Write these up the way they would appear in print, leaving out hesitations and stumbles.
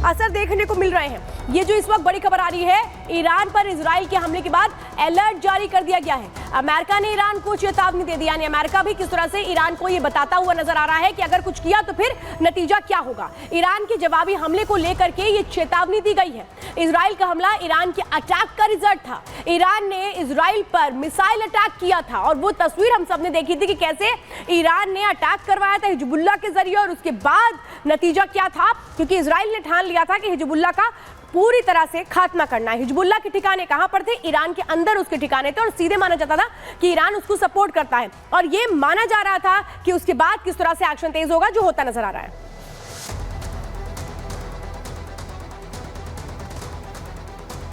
असर देखने को मिल रहे हैं। ये जो इस वक्त बड़ी खबर आ रही है, ईरान पर इजराइल के हमले के बाद अलर्ट जारी कर दिया गया है। अमेरिका ने ईरान को चेतावनी दे दी, यानी अमेरिका भी किस तरह से ईरान को ये बताता हुआ नजर आ रहा है कि अगर कुछ किया तो फिर नतीजा क्या होगा। ईरान के जवाबी हमले को लेकर के ये चेतावनी दी गई है। इजराइल का हमला ईरान के अटैक का रिजल्ट था। ईरान ने इजराइल पर मिसाइल अटैक किया था और वो तस्वीर हम सबने देखी थी कि कैसे ईरान ने अटैक करवाया था हिजबुल्लाह के जरिए, और उसके बाद नतीजा क्या था, क्योंकि इजराइल ने ठान लिया था कि हिजबुल्लाह का पूरी तरह से खात्मा करना है। हिजबुल्लाह के ठिकाने कहां पर थे? ईरान के अंदर उसके ठिकाने थे, और सीधे माना जाता था कि ईरान उसको सपोर्ट करता है, और ये माना जा रहा था कि उसके बाद किस तरह से एक्शन तेज होगा, जो होता नजर आ रहा है।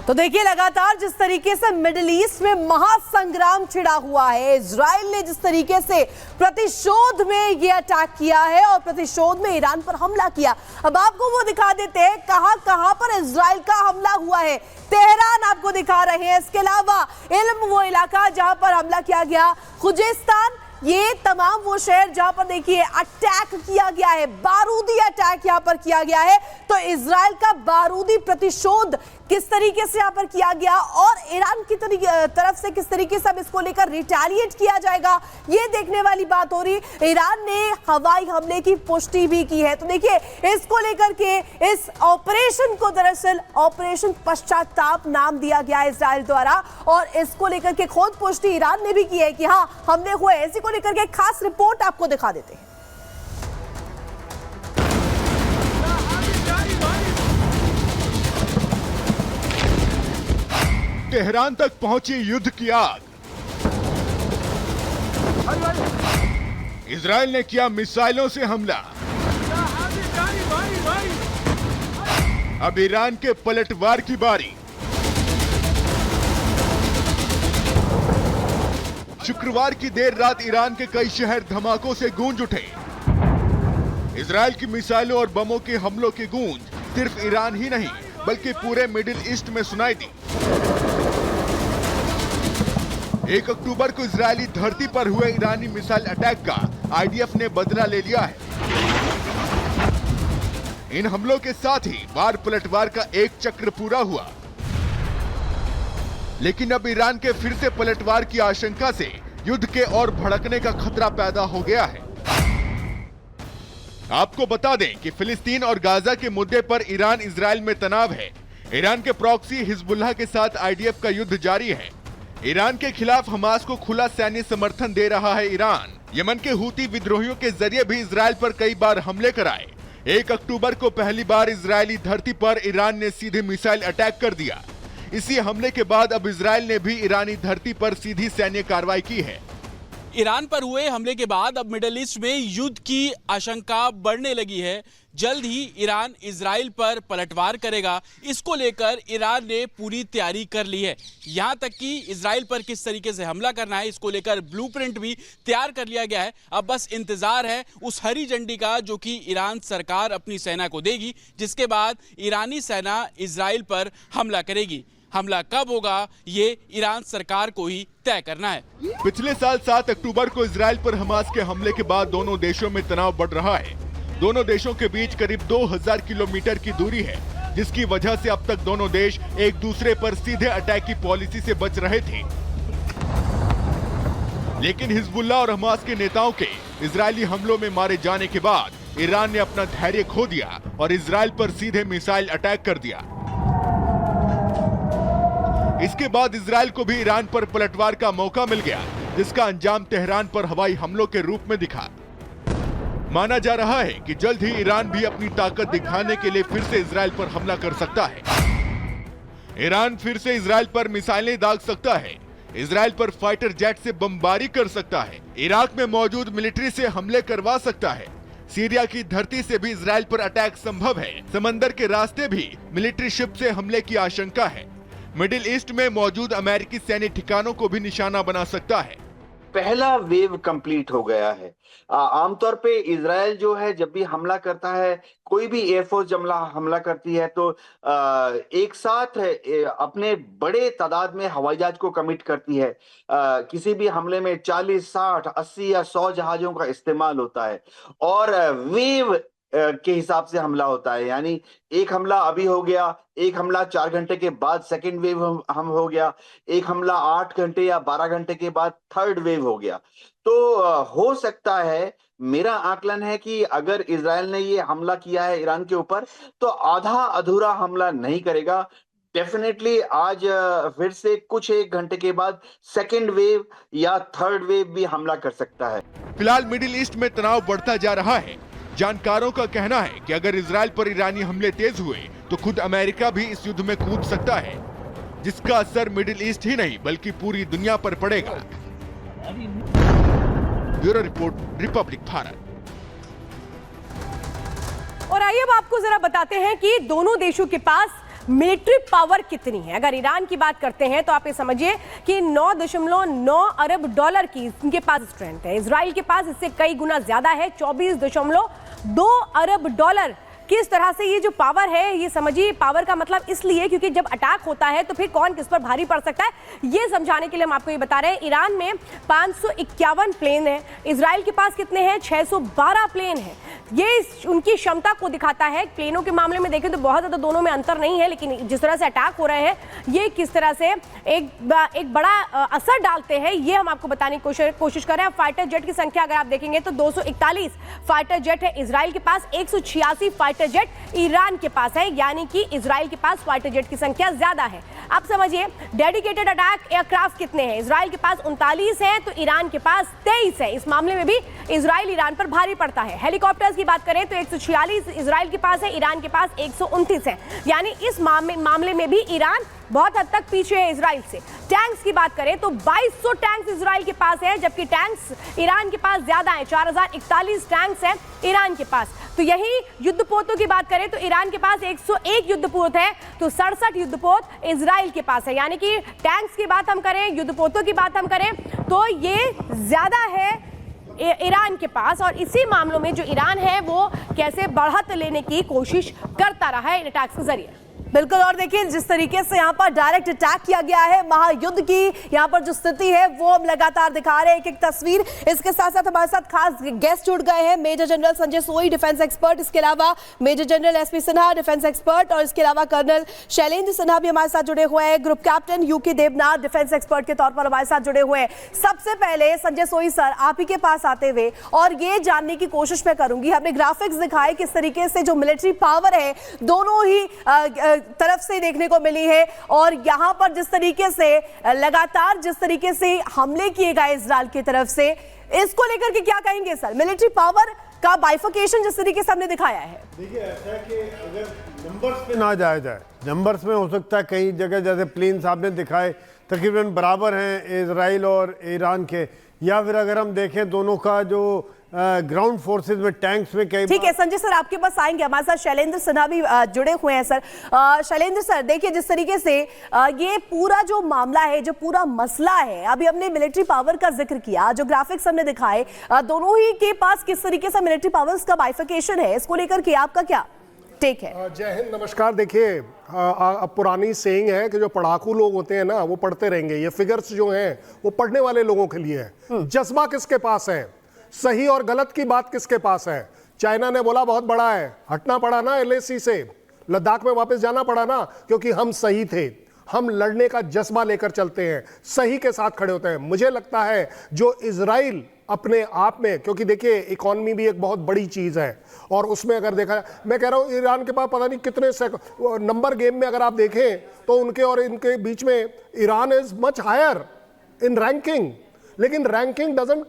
तो देखिए, लगातार जिस तरीके से मिडिल ईस्ट में महासंग्राम छिड़ा हुआ है, इजराइल ने जिस तरीके से प्रतिशोध में ये अटैक किया है और प्रतिशोध में ईरान पर हमला किया। अब आपको वो दिखा देते हैं कहां कहां पर इजराइल का हमला हुआ है। तेहरान आपको दिखा रहे हैं, इसके अलावा इल्म वो इलाका जहां पर हमला किया गया, खुजेस्तान, ये तमाम वो शहर जहां पर देखिए अटैक किया गया है, बारूदी अटैक यहां पर किया गया है। तो इजराइल का बारूदी प्रतिशोध किस तरीके से यहां पर किया गया और ईरान की तरफ से किस तरीके से अब इसको लेकर रिटेलिएट किया जाएगा, ये देखने वाली बात हो रही। ईरान ने हवाई हमले की पुष्टि भी की है। तो देखिए, इसको लेकर के इस ऑपरेशन को दरअसल ऑपरेशन पश्चाताप नाम दिया गया इजराइल द्वारा, और इसको लेकर के खुद पुष्टि ईरान ने भी की है कि हाँ हमले हुए। इसी को लेकर के खास रिपोर्ट आपको दिखा देते हैं। तेहरान तक पहुंची युद्ध की आग। इजराइल ने किया मिसाइलों से हमला। अब ईरान के पलटवार की बारी। शुक्रवार की देर रात ईरान के कई शहर धमाकों से गूंज उठे। इजराइल की मिसाइलों और बमों के हमलों की गूंज सिर्फ ईरान ही नहीं बल्कि पूरे मिडिल ईस्ट में सुनाई दी। 1 अक्टूबर को इजरायली धरती पर हुए ईरानी मिसाइल अटैक का आईडीएफ ने बदला ले लिया है। इन हमलों के साथ ही वार पलटवार का एक चक्र पूरा हुआ, लेकिन अब ईरान के फिर से पलटवार की आशंका से युद्ध के और भड़कने का खतरा पैदा हो गया है। आपको बता दें कि फिलिस्तीन और गाजा के मुद्दे पर ईरान इजराइल में तनाव है। ईरान के प्रॉक्सी हिजबुल्लाह के साथ आईडीएफ का युद्ध जारी है। ईरान के खिलाफ हमास को खुला सैन्य समर्थन दे रहा है ईरान। यमन के हूती विद्रोहियों के जरिए भी इजराइल पर कई बार हमले कराए। 1 अक्टूबर को पहली बार इजरायली धरती पर ईरान ने सीधे मिसाइल अटैक कर दिया। इसी हमले के बाद अब इजराइल ने भी ईरानी धरती पर सीधी सैन्य कार्रवाई की है। ईरान पर हुए हमले के बाद अब मिडिल ईस्ट में युद्ध की आशंका बढ़ने लगी है। जल्द ही ईरान इजराइल पर पलटवार करेगा, इसको लेकर ईरान ने पूरी तैयारी कर ली है। यहां तक कि इजराइल पर किस तरीके से हमला करना है, इसको लेकर ब्लूप्रिंट भी तैयार कर लिया गया है। अब बस इंतजार है उस हरी झंडी का जो कि ईरान सरकार अपनी सेना को देगी, जिसके बाद ईरानी सेना इजराइल पर हमला करेगी। हमला कब होगा ये ईरान सरकार को ही तय करना है। पिछले साल 7 अक्टूबर को इजराइल पर हमास के हमले के बाद दोनों देशों में तनाव बढ़ रहा है। दोनों देशों के बीच करीब 2000 किलोमीटर की दूरी है, जिसकी वजह से अब तक दोनों देश एक दूसरे पर सीधे अटैक की पॉलिसी से बच रहे थे। लेकिन हिजबुल्लाह और हमास के नेताओं के इजरायली हमलों में मारे जाने के बाद ईरान ने अपना धैर्य खो दिया और इजराइल पर सीधे मिसाइल अटैक कर दिया। इसके बाद इजराइल को भी ईरान पर पलटवार का मौका मिल गया, जिसका अंजाम तेहरान पर हवाई हमलों के रूप में दिखा। माना जा रहा है कि जल्द ही ईरान भी अपनी ताकत दिखाने के लिए फिर से इजराइल पर हमला कर सकता है। ईरान फिर से इजराइल पर मिसाइलें दाग सकता है, इजराइल पर फाइटर जेट से बमबारी कर सकता है, इराक में मौजूद मिलिट्री से हमले करवा सकता है। सीरिया की धरती से भी इजराइल पर अटैक संभव है। समंदर के रास्ते भी मिलिट्री शिप से हमले की आशंका है। मिडिल ईस्ट में मौजूद अमेरिकी सैन्य ठिकानों को भी निशाना बना सकता है। पहला वेव कंप्लीट हो गया है। आमतौर पे इजराइल जो है जब भी हमला करता है, कोई भी एयरफोर्स जब हमला करती है तो एक साथ अपने बड़े तादाद में हवाई जहाज को कमिट करती है। किसी भी हमले में 40, 60, 80 या 100 जहाजों का इस्तेमाल होता है और वेव के हिसाब से हमला होता है, यानी एक हमला अभी हो गया, एक हमला 4 घंटे के बाद सेकेंड वेव हम हो गया, एक हमला 8 घंटे या 12 घंटे के बाद थर्ड वेव हो गया। तो हो सकता है, मेरा आकलन है कि अगर इजराइल ने ये हमला किया है ईरान के ऊपर, तो आधा अधूरा हमला नहीं करेगा। डेफिनेटली आज फिर से कुछ एक घंटे के बाद सेकेंड वेव या थर्ड वेव भी हमला कर सकता है। फिलहाल मिडिल ईस्ट में तनाव बढ़ता जा रहा है। जानकारों का कहना है कि अगर इजराइल पर ईरानी हमले तेज हुए तो खुद अमेरिका भी इस युद्ध में कूद सकता है, जिसका असर मिडिल ईस्ट ही नहीं बल्कि पूरी दुनिया पर पड़ेगा। Bureau report, Republic Bharat. और आइए अब आपको जरा बताते हैं कि दोनों देशों के पास मिलिट्री पावर कितनी है। अगर ईरान की बात करते हैं तो आप ये समझिए कि 9.9 अरब डॉलर की इनके पास स्ट्रेंथ है। इजराइल के पास इससे कई गुना ज्यादा है, 24.2 अरब डॉलर। किस तरह से ये जो पावर है, ये समझिए पावर का मतलब इसलिए क्योंकि जब अटैक होता है तो फिर कौन किस पर भारी पड़ सकता है, ये समझाने के लिए हम आपको ये बता रहे हैं। ईरान में 551 प्लेन है, इजराइल के पास कितने हैं? 612 प्लेन है। ये उनकी क्षमता को दिखाता है। प्लेनों के मामले में देखें तो बहुत ज्यादा दोनों में अंतर नहीं है, लेकिन जिस तरह से अटैक हो रहे हैं ये किस तरह से एक बड़ा असर डालते हैं, ये हम आपको बताने की कोशिश कर रहे हैं। फाइटर जेट की संख्या अगर आप देखेंगे तो 241 फाइटर जेट है इजराइल के पास, 186 फाइटर जेट ईरान के पास है, यानी कि इजराइल के पास फाइटर जेट की संख्या ज्यादा है। आप समझिए डेडिकेटेड अटैक एयरक्राफ्ट कितने हैं? इजराइल के पास 39 है तो ईरान के पास 23 है। इस मामले में भी इजराइल ईरान पर भारी पड़ता है। हेलीकॉप्टर्स की बात करें तो 146 इजराइल के पास है, ईरान के पास 129 है, यानी इस मामले में भी ईरान बहुत हद तक पीछे है इजराइल से। टैंक्स की बात करें तो 2200 टैंक्स इजराइल के पास है, जबकि टैंक्स ईरान के पास ज्यादा है, 4041 टैंक्स है ईरान के पास। तो यही युद्धपोतों की बात करें तो ईरान के पास 101 युद्धपोत है, तो 67 युद्धपोत इजराइल के पास है। यानी कि टैंक्स की बात हम करें, युद्धपोतों की बात हम करें तो ये ज्यादा है ईरान के पास। और इसी मामलों में जो ईरान है वो कैसे बढ़त लेने की कोशिश करता रहा है इन अटैक्स के जरिए। बिल्कुल, और देखिए जिस तरीके से यहाँ पर डायरेक्ट अटैक किया गया है, महायुद्ध की यहाँ पर जो स्थिति है वो हम लगातार दिखा रहे हैं एक एक तस्वीर। इसके साथ साथ हमारे साथ खास गेस्ट जुड़ गए हैं, मेजर जनरल संजय सोई, डिफेंस एक्सपर्ट, इसके अलावा major general SP Sinha, defence expert, और इसके अलावा कर्नल शैलेंद्र सिन्हा भी हमारे साथ जुड़े हुए हैं, group captain UK Devnath, defence expert के तौर पर हमारे साथ जुड़े हुए हैं। सबसे पहले संजय सोई सर, आप ही के पास आते हुए और ये जानने की कोशिश मैं करूंगी, हमने ग्राफिक्स दिखाए किस तरीके से जो मिलिट्री पावर है दोनों ही तरफ से देखने को मिली है, और यहां पर जिस तरीके से लगातार जिस तरीके से हमले किए गए इजराइल की तरफ से, इसको लेकर के क्या कहेंगे सर? मिलिट्री पावर का बाइफिकेशन जिस तरीके से हमने दिखाया है। देखिए ऐसा है कि अगर नंबर्स पे ना जाया जाए, नंबर्स में हो सकता है कई जगह जैसे प्लेन्स आपने दिखाए तकरीबन बराबर हैं इजराइल और ईरान के, या फिर अगर हम देखें दोनों का जो ग्राउंड फोर्सेस में टैंक्स में कई। ठीक है संजय सर, आपके पास आएंगे, हमारे साथ शैलेंद्र सिन्हा भी जुड़े हुए हैं। सर शैलेंद्र सर, देखिए जिस तरीके से ये पूरा जो मामला है, जो पूरा मसला है, अभी हमने मिलिट्री पावर का जिक्र किया, जो ग्राफिक्स हमने दिखाए, दोनों ही के पास किस तरीके से मिलिट्री पावर्स का बाइफिकेशन है, इसको लेकर के आपका क्या टेक है? जय हिंद, नमस्कार। देखिए अब पुरानी सेइंग है कि जो पढ़ाकू लोग होते हैं ना वो पढ़ते रहेंगे, ये फिगर्स जो हैं वो पढ़ने वाले लोगों के लिए है। जज्बा किसके पास है, सही और गलत की बात किसके पास है? चाइना ने बोला बहुत बड़ा है, हटना पड़ा ना LAC से, लद्दाख में वापस जाना पड़ा ना, क्योंकि हम सही थे। हम लड़ने का जज्बा लेकर चलते हैं, सही के साथ खड़े होते हैं। मुझे लगता है जो इजराइल अपने आप में, क्योंकि देखिए इकोनॉमी भी एक बहुत बड़ी चीज है, और उसमें अगर देखा, मैं कह रहा हूं ईरान के पास पता नहीं कितने नंबर गेम में अगर आप देखें तो उनके और इनके बीच में Iran is much higher in ranking, लेकिन रैंकिंग डजंट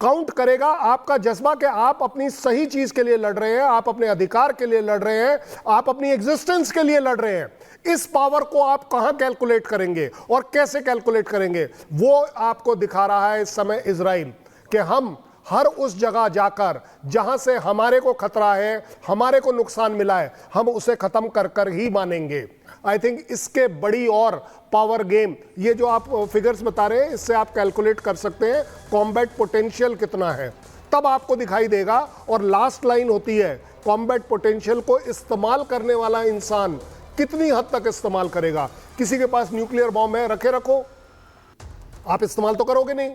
काउंट करेगा आपका जज्बा कि आप अपनी सही चीज के लिए लड़ रहे हैं, आप अपने अधिकार के लिए लड़ रहे हैं, आप अपनी एग्जिस्टेंस के लिए लड़ रहे हैं। इस पावर को आप कहां कैलकुलेट करेंगे और कैसे कैलकुलेट करेंगे, वो आपको दिखा रहा है इस समय इजराइल, कि हम हर उस जगह जाकर जहां से हमारे को खतरा है, हमारे को नुकसान मिला है, हम उसे खत्म कर कर ही मानेंगे। आई थिंक इसके बड़ी और पावर गेम, ये जो आप फिगर्स बता रहे हैं, इससे आप कैलकुलेट कर सकते हैं कॉम्बैट पोटेंशियल कितना है, तब आपको दिखाई देगा। और लास्ट लाइन होती है, कॉम्बैट पोटेंशियल को इस्तेमाल करने वाला इंसान कितनी हद तक इस्तेमाल करेगा। किसी के पास न्यूक्लियर बॉम्ब है, रखो, आप इस्तेमाल तो करोगे नहीं,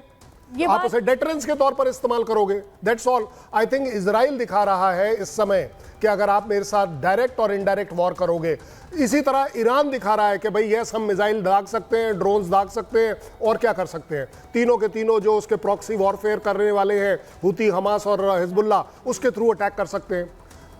ये आप बात- उसे डेटरेंस के तौर पर इस्तेमाल करोगे, that's all. I think Israel दिखा रहा है इस समय कि अगर आप मेरे साथ डायरेक्ट और इनडायरेक्ट वॉर करोगे। इसी तरह ईरान दिखा रहा है कि भाई यस, हम मिसाइल दाग सकते हैं, ड्रोन्स दाग सकते हैं, और क्या कर सकते हैं। तीनों के तीनों जो उसके प्रॉक्सी वॉरफेयर करने वाले हैं, हुती, हमास और हिजबुल्ला, उसके थ्रू अटैक कर सकते हैं।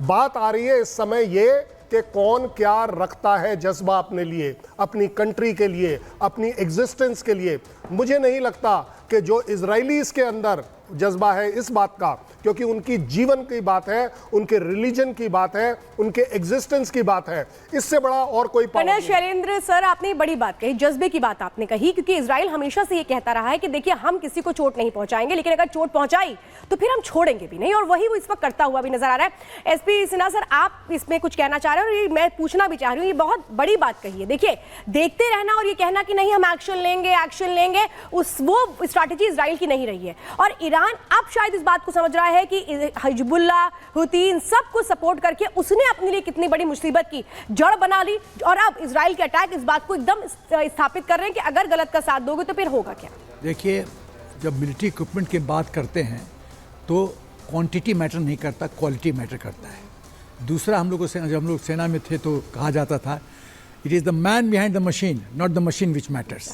बात आ रही है इस समय ये कि कौन क्या रखता है जज्बा अपने लिए, अपनी कंट्री के लिए, अपनी एग्जिस्टेंस के लिए। मुझे नहीं लगता कि जो इजरायलीज के अंदर जज्बा है इस बात का, क्योंकि उनकी जीवन की बात है, उनके रिलीजन की बात है, उनके एग्जिस्टेंस की बात है, इससे बड़ा और कोई पावर कर्नल नहीं। शैलेंद्र सर, आपने बड़ी बात कही, जज्बे की बात आपने कही, क्योंकि इजराइल हमेशा से ये कहता रहा है कि देखिए हम किसी को चोट नहीं पहुंचाएंगे, लेकिन अगर चोट पहुंचाई तो फिर हम छोड़ेंगे भी नहीं, और वही वो इस वक्त करता हुआ भी नजर आ रहा है। एसपी सिन्हा सर, आप इसमें कुछ कहना चाह रहे हैं, और ये मैं पूछना भी चाह रही हूँ, ये बहुत बड़ी बात कही है। देखिए, देखते रहना और ये कहना कि नहीं हम एक्शन लेंगे, वो स्ट्रैटेजी इजराइल की नहीं रही है। और ईरान अब शायद इस बात को समझ रहा है कि हिजबुल्ला, हुती, इन सबको सपोर्ट करके उसने अपने लिए कितनी बड़ी मुसीबत की जड़ बना ली, और अब इजराइल के अटैक इस बात को एकदम स्थापित कर रहे हैं कि अगर गलत का साथ दोगे तो फिर होगा क्या। देखिए, जब मिलिट्री इक्विपमेंट की बात करते हैं तो क्वांटिटी मैटर नहीं करता, क्वालिटी मैटर करता है। दूसरा, जब हम लोग सेना में थे तो कहा जाता था, it is the man behind the machine, not the machine which matters.